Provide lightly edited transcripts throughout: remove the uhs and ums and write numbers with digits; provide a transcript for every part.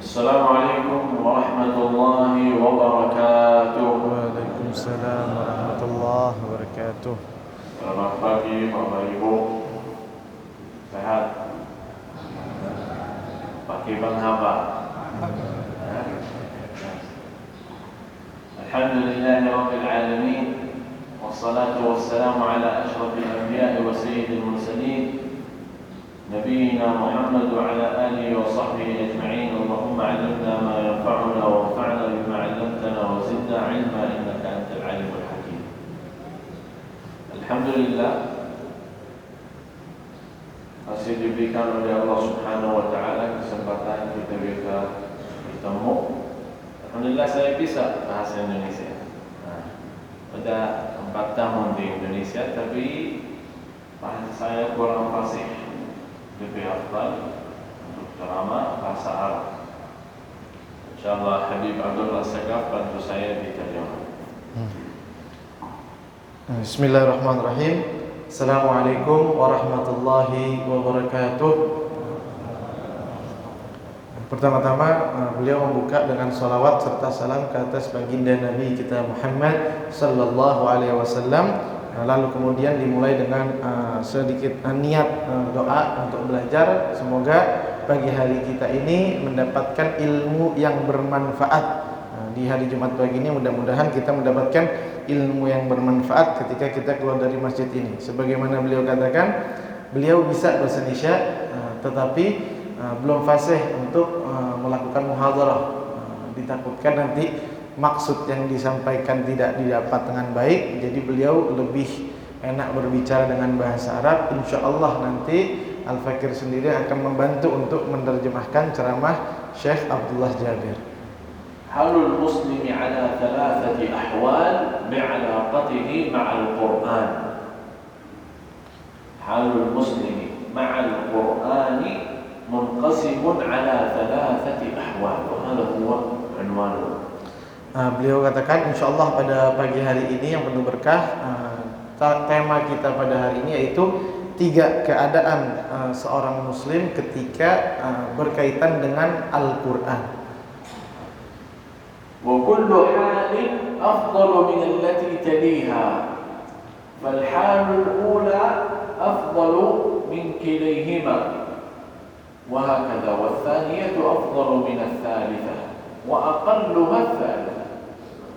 Assalamualaikum warahmatullahi wabarakatuh. Waalaikumsalam warahmatullahi wabarakatuh. Selamat pagi Bapak Ibu. Sehat? Pakai Bang Haba. Alhamdulillahi Rabbil Alamin. Wassalatu wassalamu ala ashrafil anbiya'i wa sayyidil mursalin نبينا محمد وعلى آله وصحبه أجمعين. اللهم علمنا ما ينفعنا وانفعنا بما علمتنا وزدنا علما إنك أنت العليم الحكيم. Alhamdulillah, masih diberikan oleh Allah Subhanahu wa taala kesempatan kita bisa bertemu. Alhamdulillah saya bisa bahasa Indonesia. Pada 4 tahun di Indonesia, tapi bahasa saya kurang fasih. Lebih afdal untuk ceramah bahasa Arab. InsyaAllah Habib Abdullah Sagaf bantu saya di terjemah. Bismillahirrahmanirrahim. Assalamualaikum warahmatullahi wabarakatuh. Pertama-tama beliau membuka dengan salawat serta salam ke atas baginda Nabi kita Muhammad sallallahu alaihi wasallam. Lalu kemudian dimulai dengan sedikit niat doa untuk belajar. Semoga pagi hari kita ini mendapatkan ilmu yang bermanfaat. Di hari Jumat pagi ini mudah-mudahan kita mendapatkan ilmu yang bermanfaat ketika kita keluar dari masjid ini. Sebagaimana beliau katakan, beliau bisa bahasa Indonesia tetapi belum fasih untuk melakukan muhadharah. Ditakutkan nanti maksud yang disampaikan tidak didapat dengan baik, jadi beliau lebih enak berbicara dengan bahasa Arab. InsyaAllah nanti Al-Fakir sendiri akan membantu untuk menerjemahkan ceramah Syekh Abdullah Jabir. Halul muslimi ala thalathati ahwal bi'alaqatihi ma'al Qur'an. Halul muslimi ma'al Qur'ani munqasimun ala thalathati ahwal. Wa hadha huwa unwanuhu. Beliau katakan insyaallah pada pagi hari ini yang penuh berkah, tema kita pada hari ini yaitu 3 keadaan seorang muslim ketika berkaitan dengan Al-Qur'an. Wa kullu halin afdalu min allati taliha. Fal halul ula afdalu min kilayhima. Wa hakadha wa thaniyatu afdalu min ats-tsalitsah wa aqalluha ats-tsalitsah.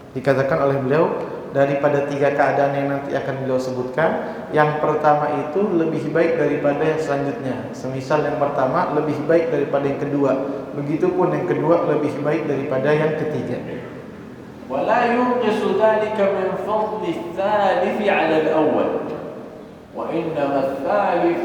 Dikatakan oleh beliau daripada 3 keadaan yang nanti akan beliau sebutkan, yang pertama itu lebih baik daripada yang selanjutnya. Semisal yang pertama lebih baik daripada yang kedua, begitupun yang kedua lebih baik daripada yang ketiga. ولا ينقص ذلك من فضل الثالث على الأول وإنما الثالث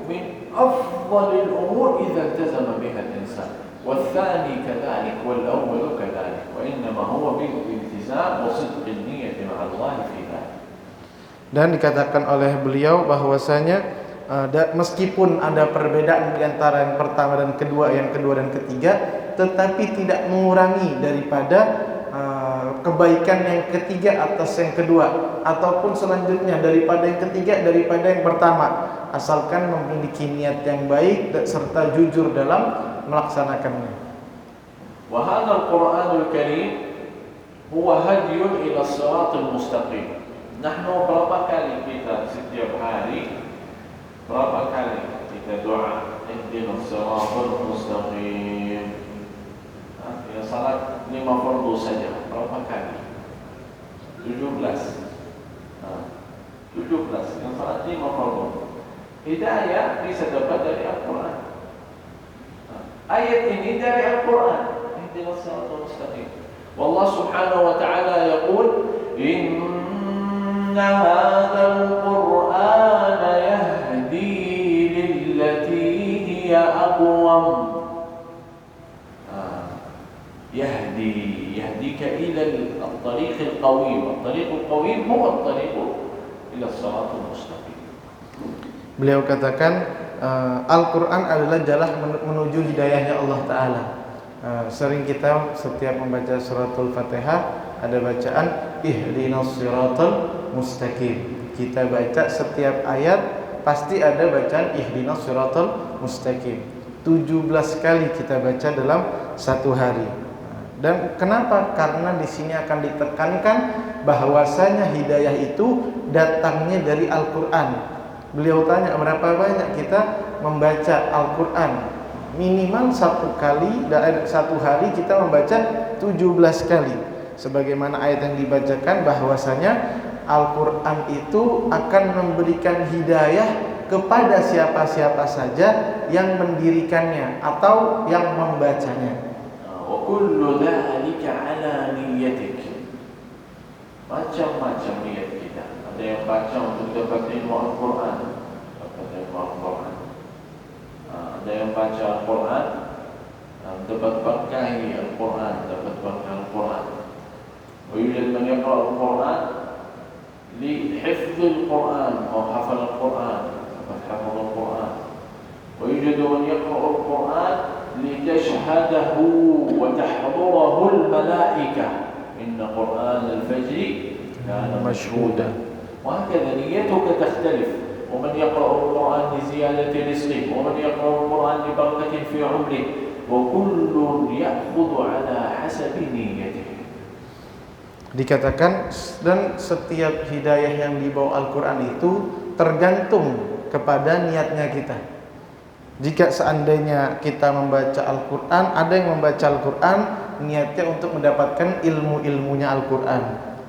من أفضل الأمور إذا التزم بها الإنسان والثاني كذلك والأول كذلك وإنما هو بالالتزام وصدق النية مع الله في ذلك. Dan dikatakan oleh beliau bahwasanya meskipun ada perbedaan di antara yang pertama dan kedua, yang kedua dan ketiga, tetapi tidak mengurangi daripada kebaikan yang ketiga atas yang kedua, ataupun selanjutnya daripada yang ketiga daripada yang pertama, asalkan memiliki niat yang baik serta jujur dalam melaksanakannya. Wa hadzal Qur'anul Karim huwa hadyun ila shiratal mustaqim. Nahnu berapa kali kita setiap hari, berapa kali kita doa ihdinas shiratal mustaqim. Ya salat 5 fardu saja berapa kali? 17. 17 yang salat 5 fardu. Hidayah bisa dapat dari Al-Quran. Ayat ini dari Al-Quran. Ihdinas siratal mustaqim. Wallah subhanahu wa ta'ala yaqul inna hadzal Qur'ana yahdi lillati hiya aqwam. يهديك إلى الطريق القويم. الطريق القويم هو الطريق إلى الصراط المستقيم. Beliau katakan Al-Quran adalah jalan menuju hidayahnya Allah Ta'ala. Sering kita setiap membaca suratul Fatihah ada bacaan ihdinas siratal mustaqim. Kita baca setiap ayat pasti ada bacaan ihdinas siratal mustaqim. 17 kali kita baca dalam 1 hari. Dan kenapa? Karena di sini akan ditekankan bahwasanya hidayah itu datangnya dari Al-Qur'an. Beliau tanya, berapa banyak kita membaca Al-Qur'an? Minimal 1 kali dalam 1 hari kita membaca 17 kali. Sebagaimana ayat yang dibacakan bahwasanya Al-Qur'an itu akan memberikan hidayah kepada siapa-siapa saja yang mendirikannya atau yang membacanya. Wa kullu dhalika ala niyyatik. Macam-macam niat kita. Ada yang baca untuk dapat ilmu Al-Quran, dapat ilmu Al-Quran. Ada yang baca Al-Quran, dapat berkahi Al-Quran, dapat berkahi Al-Quran. ويوجد من يقرأ القرآن لحفظ القرآن أو حفظ القرآن، فقد حفظ القرآن. ويوجد من يقرأ القرآن لتشهده وتحضره الملائكة، إن قرآن الفجر كان مشهودا. وهكذا نيتك تختلف. ومن يقرأ القرآن لزيادة رزقه، ومن يقرأ القرآن لبركة في عمره، وكل يأخذ على حسب نيته. Dikatakan, dan setiap hidayah yang dibawa Al-Quran itu tergantung kepada niatnya kita. Jika seandainya kita membaca Al-Quran, ada yang membaca Al-Quran niatnya untuk mendapatkan ilmu-ilmunya Al-Quran.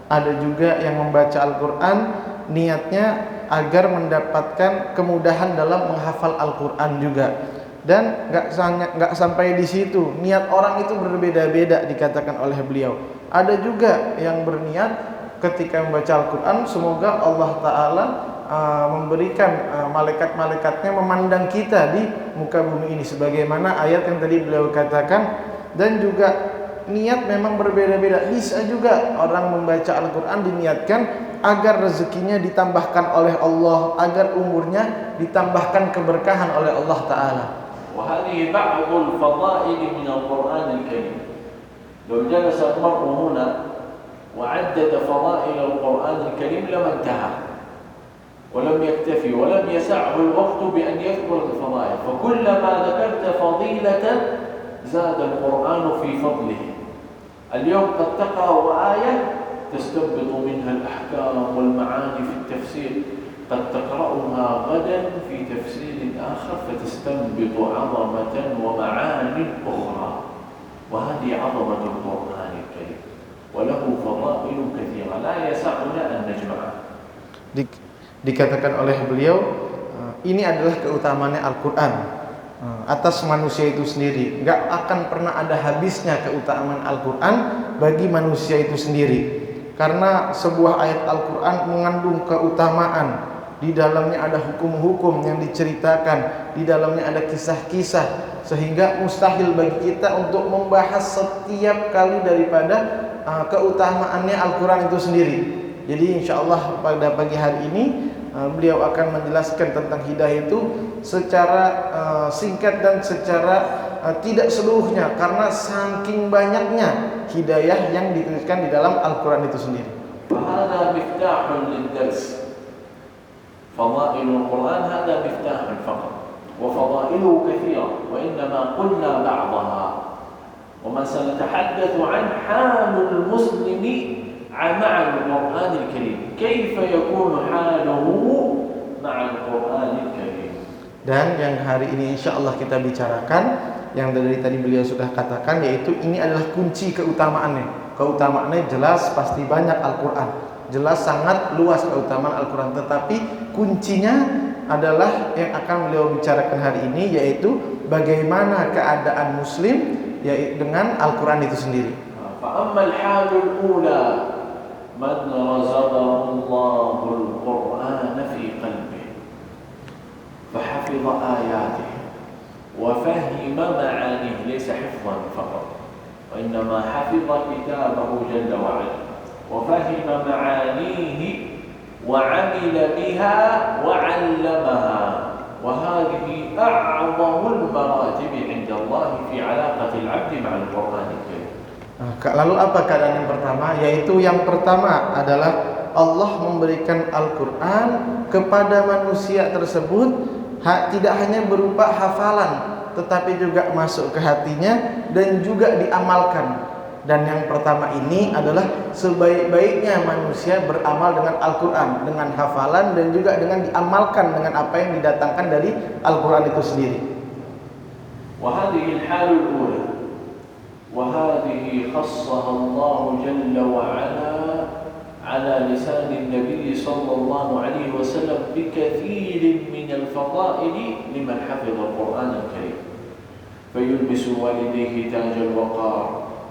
Ada juga yang membaca Al-Quran niatnya agar mendapatkan kemudahan dalam menghafal Al-Quran juga. Dan nggak sampai di situ, niat orang itu berbeda-beda dikatakan oleh beliau. Ada juga yang berniat ketika membaca Al-Quran semoga Allah Ta'ala memberikan malaikat-malaikatnya memandang kita di muka bumi ini, sebagaimana ayat yang tadi beliau katakan. Dan juga niat memang berbeda-beda. Bisa juga orang membaca Al-Quran diniatkan agar rezekinya ditambahkan oleh Allah, agar umurnya ditambahkan keberkahan oleh Allah Ta'ala. وهذه بعض الفضائل من القرآن الكريم. لو جلس المرء هنا وعدد فضائل القرآن الكريم لما انتهى ولم يكتفي ولم يسعه الوقت بأن يذكر الفضائل. فكلما ذكرت فضيلة زاد القرآن في فضله. اليوم قد تقرأ آية تستنبط منها الأحكام والمعاني في التفسير، قد تقرأها غدا في تفسير آخر فتستنبط عظمة ومعاني أخرى. وهذه عظمة القرآن الكريم وله فضائل كثيرة لا يسعنا أن نجمعها. Dikatakan oleh beliau, ini adalah keutamaannya Al-Quran atas manusia itu sendiri. Gak akan pernah ada habisnya keutamaan Al-Quran bagi manusia itu sendiri. Karena sebuah ayat Al-Quran mengandung keutamaan. Di dalamnya ada hukum-hukum yang diceritakan, di dalamnya ada kisah-kisah, sehingga mustahil bagi kita untuk membahas setiap kali daripada keutamaannya Al-Quran itu sendiri. Jadi insyaallah pada pagi hari ini beliau akan menjelaskan tentang hidayah itu secara singkat dan secara tidak seluruhnya, karena saking banyaknya hidayah yang dituliskan di dalam Al-Quran itu sendiri. Hada miftahun lid-dars. فضائل القرآن هذا مفتاح فقط، وفضائله كثيرة وإنما قلنا بعضها. وما سنتحدث عن حال المسلم مع القرآن الكريم، كيف يكون حاله مع القرآن الكريم. Dan yang hari ini insya Allah kita bicarakan, yang dari tadi beliau sudah katakan, yaitu ini adalah kunci keutamaannya. Keutamaannya jelas pasti banyak Al-Quran, jelas sangat luas keutamaan Al-Quran, tetapi kuncinya adalah yang akan beliau bicarakan hari ini, yaitu bagaimana keadaan muslim yaitu dengan Al-Quran itu sendiri. Fa'ammal halul ula man razaqahu al-Qur'an fi qalbihi fahafidha ayatihi wa fahima ma'anihi laysa hifdhan faqat wa innama hafidha kitabahu jalla wa 'ala وفهم معانيه وعمل بها وعلمها، وهذه أعظم المراتب عند الله في علاقة العبد مع القرآن الكريم. Lalu apa keadaan yang pertama? Yaitu yang pertama adalah Allah memberikan Al-Quran kepada manusia tersebut tidak hanya berupa hafalan, tetapi juga masuk ke hatinya dan juga diamalkan. Dan yang pertama ini adalah sebaik-baiknya manusia beramal dengan Al-Quran, dengan hafalan dan juga dengan diamalkan dengan apa yang didatangkan dari Al-Quran itu sendiri. وهذه الحال الأولى وهذه خصها الله جل وعلا على لسان النبي صلى الله عليه وسلم بكثير من الفضائل لمن حفظ القرآن الكريم فيلبس والديه تاج الوقار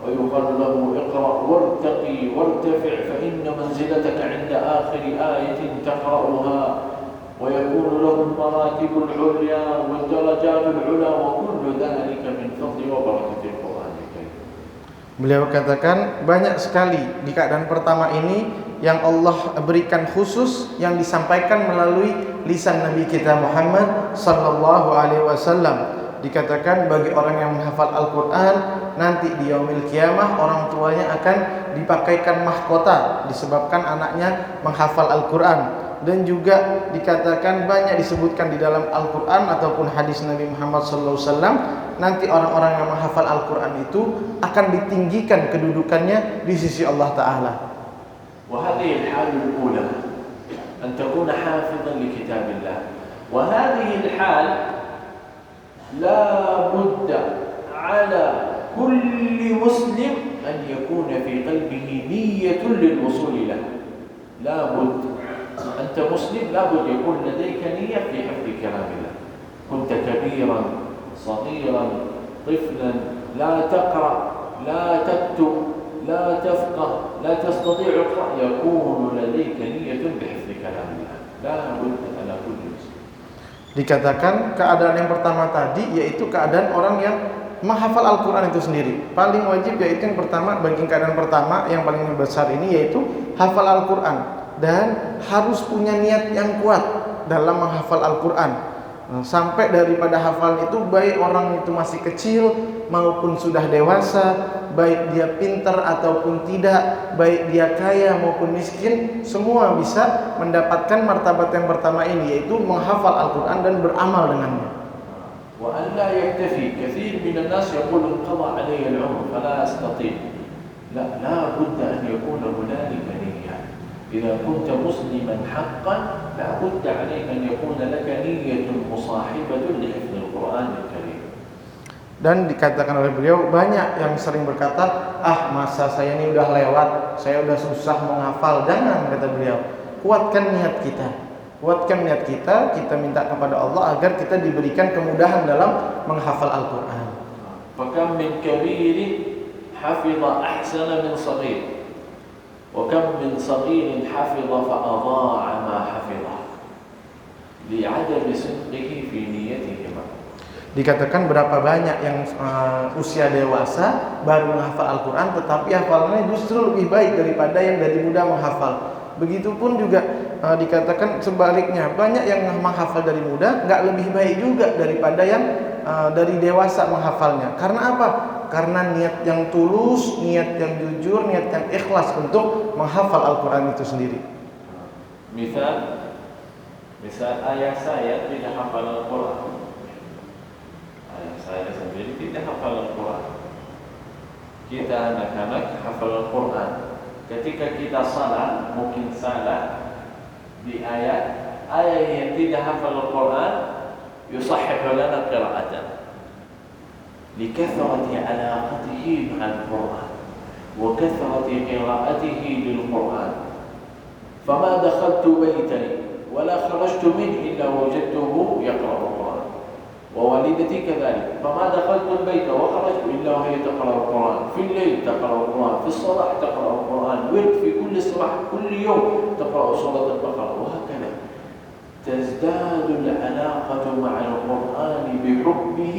ويقال له اقرأ وارتقي وارتفع فإن منزلتك عند آخر آية تقرأها ويكون له المراتب العليا والدرجات العلى وكل ذلك من فضل وبركة القرآن الكريم. Beliau katakan banyak sekali di keadaan pertama ini yang Allah berikan khusus yang disampaikan melalui lisan Nabi kita Muhammad sallallahu alaihi wasallam. Dikatakan bagi orang yang menghafal Al-Quran, nanti di yaumil kiamah orang tuanya akan dipakaikan mahkota disebabkan anaknya menghafal Al-Quran. Dan juga dikatakan banyak disebutkan di dalam Al-Quran ataupun hadis Nabi Muhammad SAW, nanti orang-orang yang menghafal Al-Quran itu akan ditinggikan kedudukannya di sisi Allah Ta'ala. وهذه الحال الأولى أن تكون حافظا لكتاب الله وهذه الحال لا بد على كل مسلم أن يكون في قلبه نية للوصول له. لا بد أنت مسلم لا بد يكون لديك نية في حفظ كلام الله. كنت كبيرا صغيرا طفلا لا تقرأ لا تكتب لا تفقه لا تستطيع القراءة يكون لديك نية بحفظ كلام الله. لا بد على كل مسلم. Dikatakan keadaan yang pertama tadi yaitu keadaan orang yang menghafal Al-Quran itu sendiri. Paling wajib yaitu yang pertama, bagi keadaan pertama yang paling besar ini yaitu hafal Al-Quran. Dan harus punya niat yang kuat dalam menghafal Al-Quran. Sampai daripada hafalan itu baik orang itu masih kecil maupun sudah dewasa, baik dia pintar ataupun tidak, baik dia kaya maupun miskin, semua bisa mendapatkan martabat yang pertama ini, yaitu menghafal Al-Quran dan beramal dengannya. وأن لا يكتفي كثير من الناس يقول انقضى علي العمر فلا أستطيع. لا بد أن يكون هنالك نية. إذا كنت مسلما حقا لا بد عليك أن يكون لك نية مصاحبة لحفظ القرآن الكريم. Dan dikatakan oleh beliau, banyak yang sering berkata, masa saya ini udah lewat, saya udah susah menghafal. Jangan, kata beliau, kuatkan niat kita. Kuatkan niat kita, kita minta kepada Allah agar kita diberikan kemudahan dalam menghafal Al-Quran. فكم من كبير حفظ أحسن من صغير وكم من صغير حفظ فأضاع ما حفظه لعدم صدقه في نيتهما. Dikatakan berapa banyak yang usia dewasa baru menghafal Al-Quran, tetapi hafalannya justru lebih baik daripada yang dari muda menghafal. Begitupun juga dikatakan sebaliknya, banyak yang menghafal dari muda nggak lebih baik juga daripada yang dari dewasa menghafalnya. Karena apa? Karena niat yang tulus, niat yang jujur, niat yang ikhlas untuk menghafal Al-Quran itu sendiri. Misal ayah saya tidak hafal Al-Quran. Ayah saya sendiri tidak hafal Al-Quran. Kita anak-anak hafal Al-Quran. Ketika kita salah, mungkin salah di ayat yang tidak hafal Al-Quran, yusahhih lana qira'atan likathrati alaqatihi ma'al Quran wa kathrati qira'atihi lil Quran. Fama dakhaltu baytan wala kharajtu minhu illa wajadtuhu yaqra'u Al-Quran. ووالدتي كذلك فما دخلت البيت وخرجت إلا وهي تقرأ القرآن في الليل تقرأ القرآن في الصباح تقرأ القرآن ورد في كل صباح كل يوم تقرأ سورة البقرة وهكذا تزداد العلاقة مع القرآن بحبه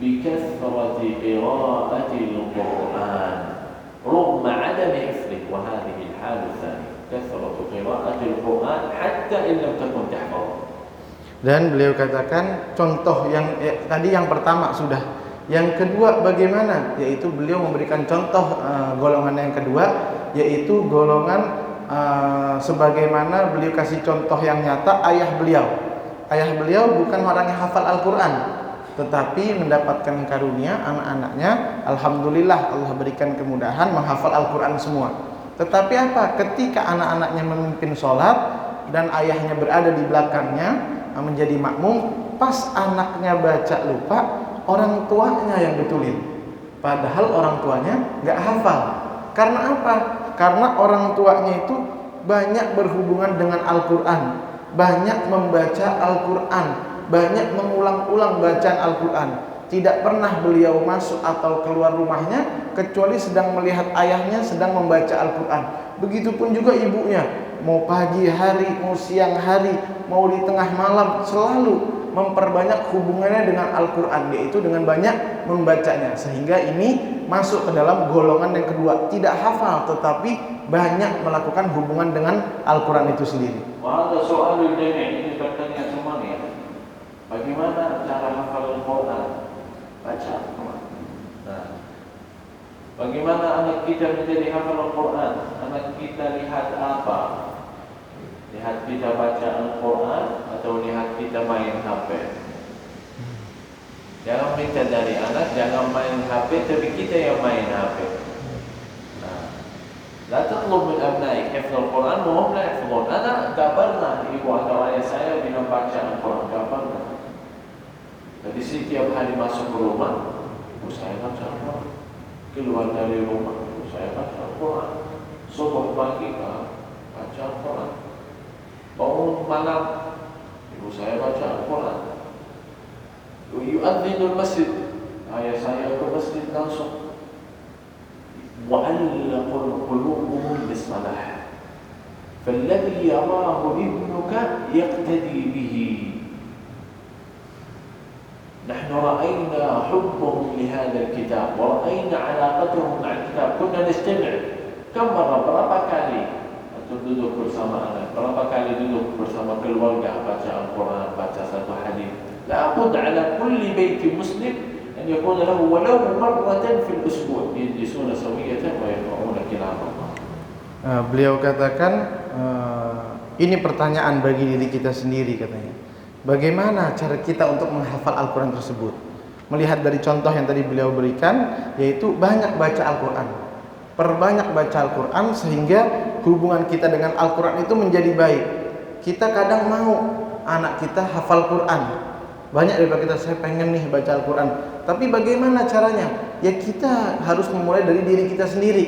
بكثرة قراءة القرآن رغم عدم حفظه. وهذه الحالة الثانية كثرة قراءة القرآن حتى إن لم تكن تحفظه. Dan beliau katakan contoh yang tadi yang pertama sudah. Yang kedua bagaimana? Yaitu beliau memberikan contoh golongan yang kedua, yaitu golongan sebagaimana beliau kasih contoh yang nyata ayah beliau. Ayah beliau bukan orang yang hafal Al-Quran. tetapi mendapatkan karunia anak-anaknya alhamdulillah Allah berikan kemudahan menghafal Al-Qur'an semua. Tetapi apa? Ketika anak-anaknya memimpin sholat dan ayahnya berada di belakangnya menjadi makmum, pas anaknya baca lupa, orang tuanya yang betulin. Padahal orang tuanya nggak hafal. Karena apa? Karena orang tuanya itu banyak berhubungan dengan Al-Qur'an, banyak membaca Al-Qur'an, banyak mengulang-ulang bacaan Al-Qur'an. Tidak pernah beliau masuk atau keluar rumahnya kecuali sedang melihat ayahnya sedang membaca Al-Qur'an. Begitupun juga ibunya, mau pagi hari, mau siang hari, mau di tengah malam, selalu memperbanyak hubungannya dengan Al-Qur'an, yaitu dengan banyak membacanya. Sehingga ini masuk ke dalam golongan yang kedua, tidak hafal tetapi banyak melakukan hubungan dengan Al-Qur'an itu sendiri. Ada soal ini pertanyaan semuanya. Bagaimana cara hafal Al-Quran? Baca. Nah, bagaimana anak kita menjadi hafal Al-Quran? Anak kita lihat apa? Lihat kita baca Al-Quran atau lihat kita main HP? Jangan minta dari anak, jangan main HP, tapi kita yang main HP. لا تطلب من أبنائك حفظ القرآن وهم لا يحفظون. أنا قابلنا ibu atau ayah saya bila baca Al-Quran, قابلنا. Jadi setiap hari masuk ke rumah, ibu saya baca Al-Quran. Keluar dari rumah, ibu saya baca Al-Quran. Subuh pagi, baca Al-Quran. Bangun malam, ibu saya baca Al-Quran. Yu'adzinul masjid, ayah saya ke masjid langsung. وعلق قلوبهم بالصلاة فالذي يراه ابنك يقتدي به. نحن رأينا حبهم لهذا الكتاب ورأينا علاقتهم مع الكتاب. كنا نستمع كم مرة, berapa kali atau duduk bersama anak, berapa kali duduk bersama keluarga baca Al-Quran, baca satu hadis. لابد على كل بيت مسلم أن يكون له ولو مرة في الأسبوع يجلسون سوية ويقرؤون كلام الله. Beliau katakan ini pertanyaan bagi diri kita sendiri katanya. Bagaimana cara kita untuk menghafal Al-Quran tersebut? Melihat dari contoh yang tadi beliau berikan, yaitu banyak baca Al-Quran. Perbanyak baca Al-Quran sehingga hubungan kita dengan Al-Quran itu menjadi baik. Kita kadang mau anak kita hafal Quran. Banyak daripada kita, saya pengen nih baca Al-Quran. Tapi bagaimana caranya? Ya kita harus memulai dari diri kita sendiri.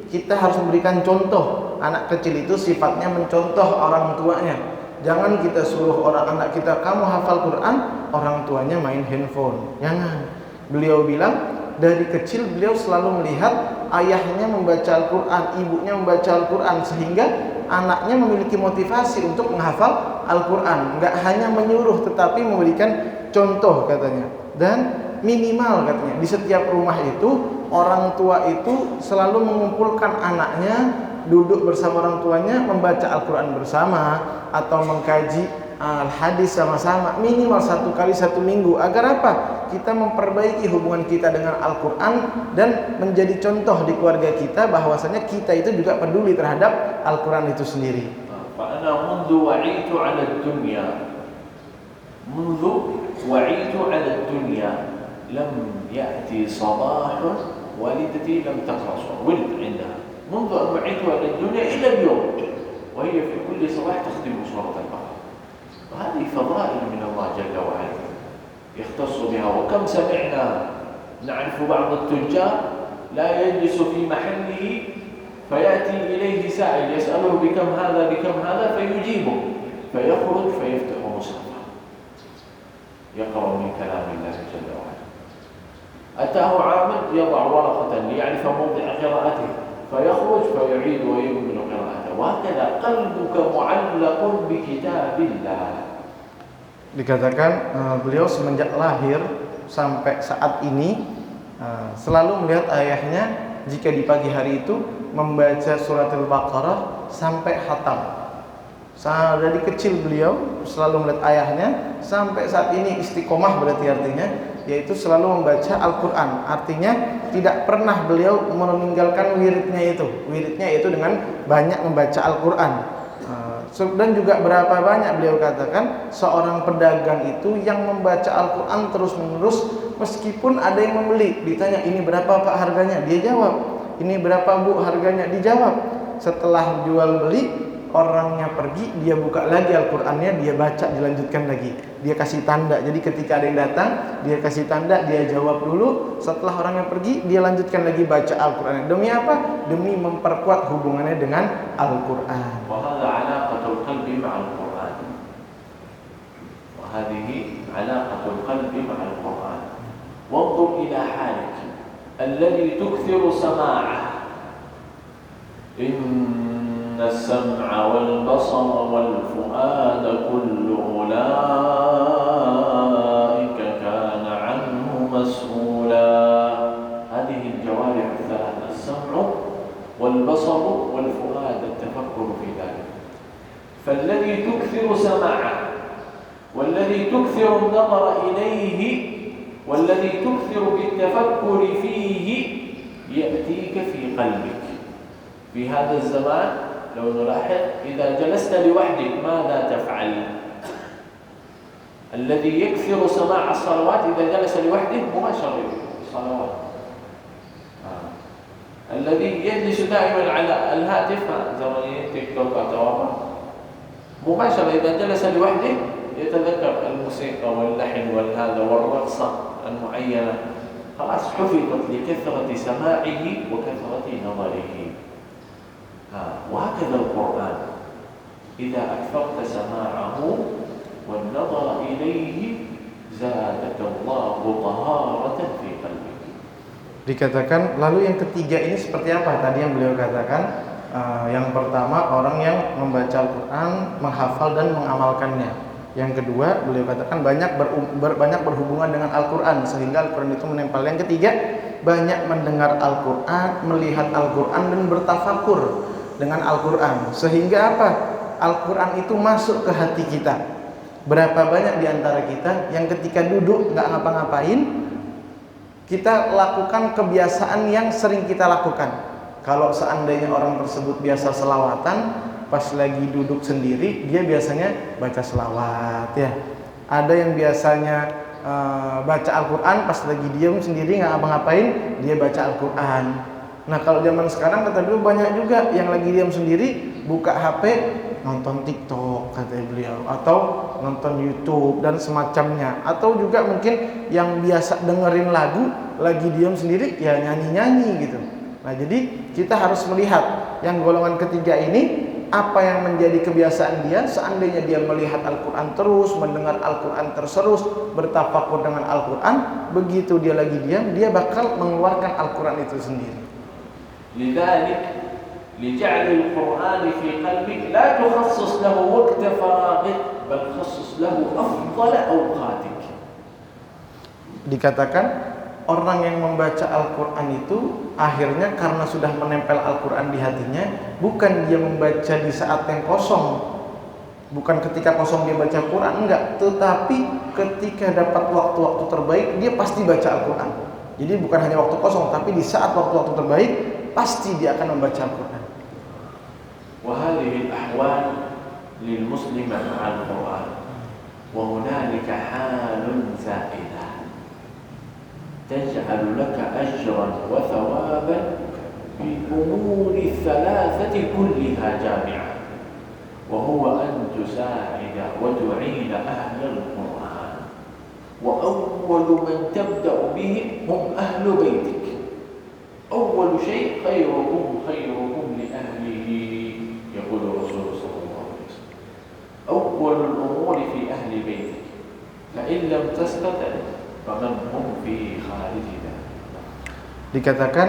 Kita harus memberikan contoh. Anak kecil itu sifatnya mencontoh orang tuanya. Jangan kita suruh orang anak kita, kamu hafal Quran, orang tuanya main handphone. Jangan. Beliau bilang, dari kecil beliau selalu melihat ayahnya membaca Al-Quran, ibunya membaca Al-Quran, sehingga anaknya memiliki motivasi untuk menghafal Al-Quran. Enggak hanya menyuruh tetapi memberikan contoh katanya. Dan minimal katanya di setiap rumah itu orang tua itu selalu mengumpulkan anaknya, duduk bersama orang tuanya, membaca Al-Quran bersama atau mengkaji hadis sama-sama minimal 1 kali 1 minggu. Agar apa? Kita memperbaiki hubungan kita dengan Al-Quran dan menjadi contoh di keluarga kita bahwasanya kita itu juga peduli terhadap Al-Quran itu sendiri. فأنا منذ وعيت على الدنيا لم يأتي صباح والدتي لم تقرأ سورة، ولد عندها منذ أن وعيت على الدنيا إلى اليوم، وهي في كل صباح تختم سورة البقرة. وهذه فضائل من الله جل وعلا يختص بها. وكم سمعنا نعرف بعض التجار لا يجلس في محله فيأتي إليه سائل يسأله بكم هذا فيجيبه، فيخرج فيفتح مصحفه يقرأ من كلام الله جل وعلا. أتاه عامل يضع ورقة ليعرف موضع قراءته فيخرج فيعيد ويكمل قراءته. وهكذا قلبك معلق بكتاب الله. Dikatakan beliau semenjak lahir sampai saat ini selalu melihat ayahnya jika di pagi hari itu membaca surat Al-Baqarah sampai khatam. Dari kecil beliau selalu melihat ayahnya sampai saat ini istiqomah, berarti artinya yaitu selalu membaca Al-Quran. Artinya tidak pernah beliau meninggalkan wiridnya itu. Wiridnya itu dengan banyak membaca Al-Quran. Dan juga berapa banyak beliau katakan seorang pedagang itu yang membaca Al-Quran terus-menerus meskipun ada yang membeli. Ditanya, ini berapa Pak harganya? Dia jawab. Ini berapa Bu harganya? Dijawab. Setelah jual beli, orangnya pergi, dia buka lagi Al-Qurannya, dia baca, dilanjutkan lagi. Dia kasih tanda. Jadi ketika ada yang datang, dia kasih tanda, dia jawab dulu. Setelah orangnya pergi, dia lanjutkan lagi baca Al-Qurannya. Demi apa? Demi memperkuat hubungannya dengan Al-Quran. وهذا علاقة القلب مع القرآن. وهذه علاقة القلب مع القرآن. وانظر إلى حالك الذي تكثر سماعه. إن السمع والبصر والفؤاد كل أولئك كان عنه مسؤولا. هذه الجوارح الثلاث: السمع والبصر والفؤاد، التفكر في ذلك. فالذي تكثر سماعه والذي تكثر النظر إليه والذي تكثر بالتفكر فيه يأتيك في قلبك. في هذا الزمان لو نلاحظ إذا جلست لوحدك ماذا تفعل؟ الذي يكثر سماع الصلوات إذا جلس لوحده مباشرة الصلوات. الذي يجلس دائما على الهاتف زمان تيك توك أو مباشرة إذا جلس لوحده يتذكر الموسيقى واللحن والهذا والرقصة المعينة، خلاص حفظت لكثرة سماعه وكثرة نظره. وهكذا القرآن إذا أكثرت سماعه والنظر إليه زادك الله طهارة في قلبك. Dikatakan, lalu yang ketiga ini seperti apa? Tadi yang beliau katakan, yang pertama orang yang membaca Al-Quran, menghafal dan mengamalkannya. Yang kedua beliau katakan banyak berhubungan dengan Al-Quran sehingga Al-Quran itu menempel. Yang ketiga, banyak mendengar Al-Quran, melihat Al-Quran dan bertafakur dengan Al-Quran sehingga apa? Al-Quran itu masuk ke hati kita. Berapa banyak di antara kita yang ketika duduk nggak ngapa-ngapain, kita lakukan kebiasaan yang sering kita lakukan. Kalau seandainya orang tersebut biasa selawatan, pas lagi duduk sendiri dia biasanya baca selawat ya. Ada yang biasanya baca Al-Quran, pas lagi diam sendiri nggak ngapa-ngapain dia baca Al-Quran. Nah kalau zaman sekarang kata beliau banyak juga yang lagi diam sendiri buka HP nonton TikTok kata beliau, atau nonton YouTube dan semacamnya, atau juga mungkin yang biasa dengerin lagu lagi diam sendiri ya nyanyi-nyanyi gitu. Nah jadi kita harus melihat yang golongan ketiga ini apa yang menjadi kebiasaan dia. Seandainya dia melihat Al-Quran terus, mendengar Al-Quran terus, bertafakur dengan Al-Quran, begitu dia lagi diam dia bakal mengeluarkan Al-Quran itu sendiri. لذلك لجعل القرآن في قلبك لا تخصص له وقت فراغك بل خصص له أفضل أوقاتك. Dikatakan orang yang membaca Al-Quran itu akhirnya karena sudah menempel Al-Quran di hatinya, bukan dia membaca di saat yang kosong, bukan ketika kosong dia baca Quran, enggak, tetapi ketika dapat waktu-waktu terbaik dia pasti baca Al-Quran. Jadi bukan hanya waktu kosong, tapi di saat waktu-waktu terbaik pasti dia akan membaca Al-Quran. وهذه الأحوال للمسلم مع القرآن وهنالك حال زائدة تجعل لك أجرا وثوابا بالأمور الثلاثة كلها جامعة، وهو أن تساعد وتعين أهل القرآن، وأول من تبدأ بهم هم أهل بيتك. أول شيء خيركم خيركم لأهله يقول الرسول صلى الله عليه وسلم. أول الأمور في أهل بيتك، فإن لم تستطع فمن هم في خارج ذلك. Dikatakan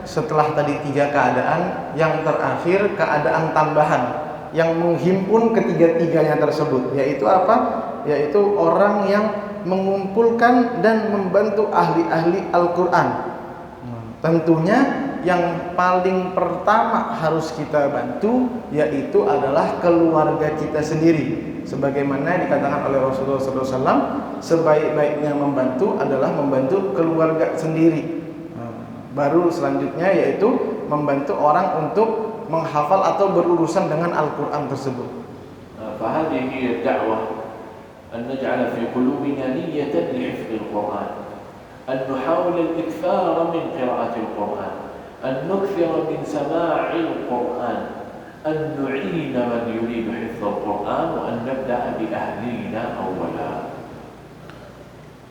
setelah tadi tiga keadaan, yang terakhir keadaan tambahan yang menghimpun ketiga-tiganya tersebut, yaitu apa? Yaitu orang yang mengumpulkan dan membantu ahli-ahli Al-Quran. Tentunya yang paling pertama harus kita bantu yaitu adalah keluarga kita sendiri. Sebagaimana dikatakan oleh Rasulullah SAW, sebaik-baiknya membantu adalah membantu keluarga sendiri. Baru selanjutnya yaitu membantu orang untuk menghafal atau berurusan dengan Al-Quran tersebut. فهذه هي الدعوة أن نجعل في قلوبنا نية لحفظ القرآن، أن نحاول الإكثار من قراءة القرآن، أن نكثر من سماع القرآن، أن نعين من يريد حفظ القرآن، وأن نبدأ بأهلنا أولا.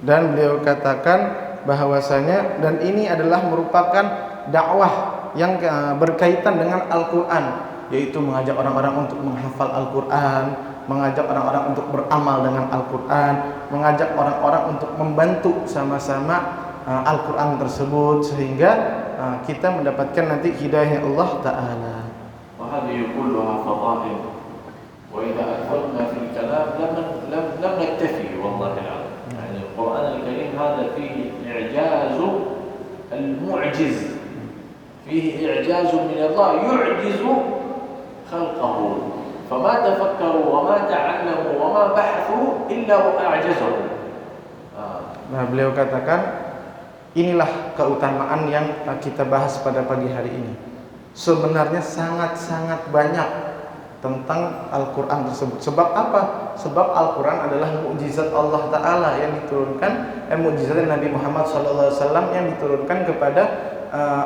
Dan beliau katakan bahwasanya dan ini adalah merupakan dakwah yang berkaitan dengan Al-Quran, yaitu mengajak orang-orang untuk menghafal Al-Quran, mengajak orang-orang untuk beramal dengan Al-Quran, mengajak orang-orang untuk membantu sama-sama Al-Quran tersebut, sehingga kita mendapatkan nanti hidayah Allah Ta'ala. وهذه كلها فضائل، وإذا أدخلنا في الكلام لم نكتفي والله العظيم. يعني القرآن الكريم هذا فيه إعجاز المعجز، فيه إعجاز من الله يعجز خلقه، فما تفكروا وما تعلموا وما بحثوا إلا وأعجزه. Nah, beliau katakan inilah keutamaan yang kita bahas pada pagi hari ini. Sebenarnya sangat-sangat banyak tentang Al-Quran tersebut. Sebab apa? Sebab Al-Quran adalah mukjizat Allah Ta'ala yang diturunkan, mukjizat Nabi Muhammad SAW yang diturunkan kepada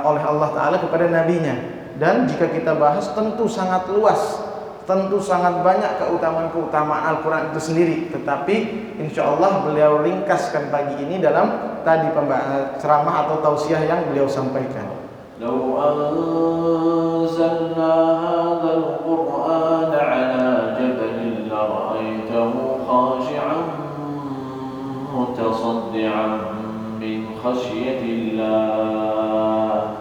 oleh Allah Ta'ala kepada nabinya. Dan jika kita bahas tentu sangat luas, tentu sangat banyak keutamaan-keutamaan Al-Quran itu sendiri. Tetapi insya Allah beliau ringkaskan pagi ini dalam tadi ceramah atau tausiah yang beliau sampaikan. لو أنزلنا هذا القرآن على جبل لرأيته خاشعا متصدعا من خشية الله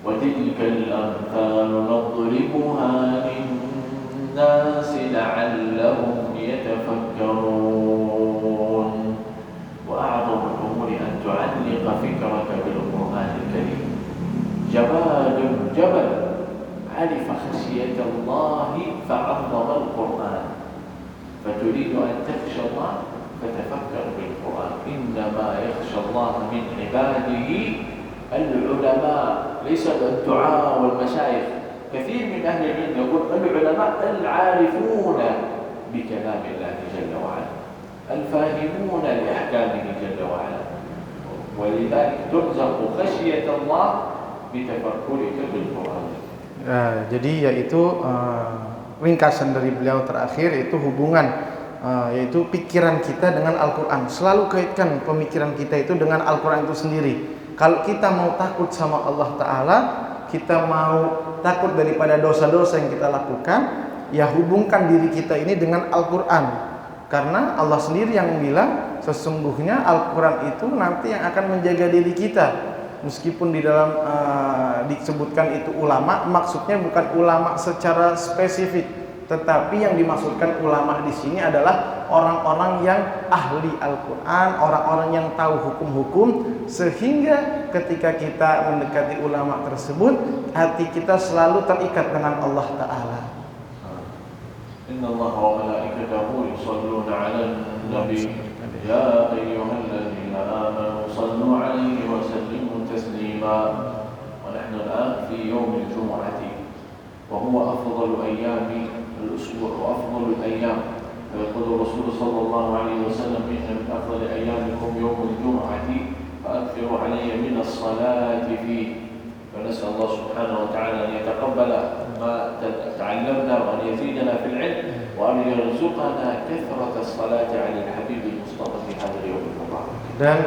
وتلك الأمثال نضربها للناس لعلهم يتفكرون. وأعظم الأمور أن تعلق فكرك بالقرآن الكريم. جبل عرف خشية الله فعظم القرآن، فتريد أن تخشى الله فتفكر بالقرآن. إنما يخشى الله من عباده العلماء، ليس الدعاء والمشايخ. كثير من أهل العلم يقول العلماء العارفون بكلام الله جل وعلا، الفاهمون لأحكامه جل وعلا، ولذلك ترزق خشية الله بتفكرك بالقرآن. Jadi yaitu ringkasan dari beliau terakhir, yaitu hubungan yaitu pikiran kita dengan Al-Quran. Selalu kaitkan pemikiran kita itu dengan Al-Quran itu sendiri. Kalau kita mau takut sama Allah Ta'ala, kita mau takut daripada dosa-dosa yang kita lakukan, ya hubungkan diri kita ini dengan Al-Quran. Karena Allah sendiri yang bilang sesungguhnya Al-Quran itu nanti yang akan menjaga diri kita. Meskipun di dalam disebutkan itu ulama, maksudnya bukan ulama secara spesifik, tetapi yang dimaksudkan ulama di sini adalah orang-orang yang ahli Al-Quran, orang-orang yang tahu hukum-hukum, sehingga ketika kita mendekati ulama tersebut, hati kita selalu terikat dengan Allah Ta'ala. Inna Allah wa malaikatahu yusalluna 'alan nabi ya ayyuhalladzina amanu sallu 'alaihi wa sallimu taslima. Wa nahnu al-an fi yawm al-jum'ah wa huwa afdalu ayyami al-usbu' wa afdalu al-ayyam. فيقول الرسول صلى الله عليه وسلم إن من أفضل أيامكم يوم الجمعة فأكثروا علي من الصلاة فيه. فنسأل الله سبحانه وتعالى أن يتقبل ما تعلمنا وأن يزيدنا في العلم وأن يرزقنا كثرة الصلاة على الحبيب المصطفى في هذا اليوم المبارك. Dan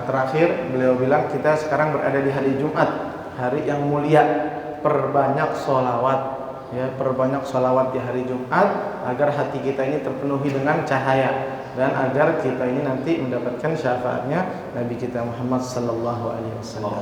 terakhir beliau bilang kita sekarang berada di hari Jumat, hari yang mulia. Perbanyak sholawat, ya, perbanyak sholawat di hari Jumat agar hati kita ini terpenuhi dengan cahaya dan agar kita ini nanti mendapatkan syafaatnya Nabi kita Muhammad sallallahu alaihi wasallam.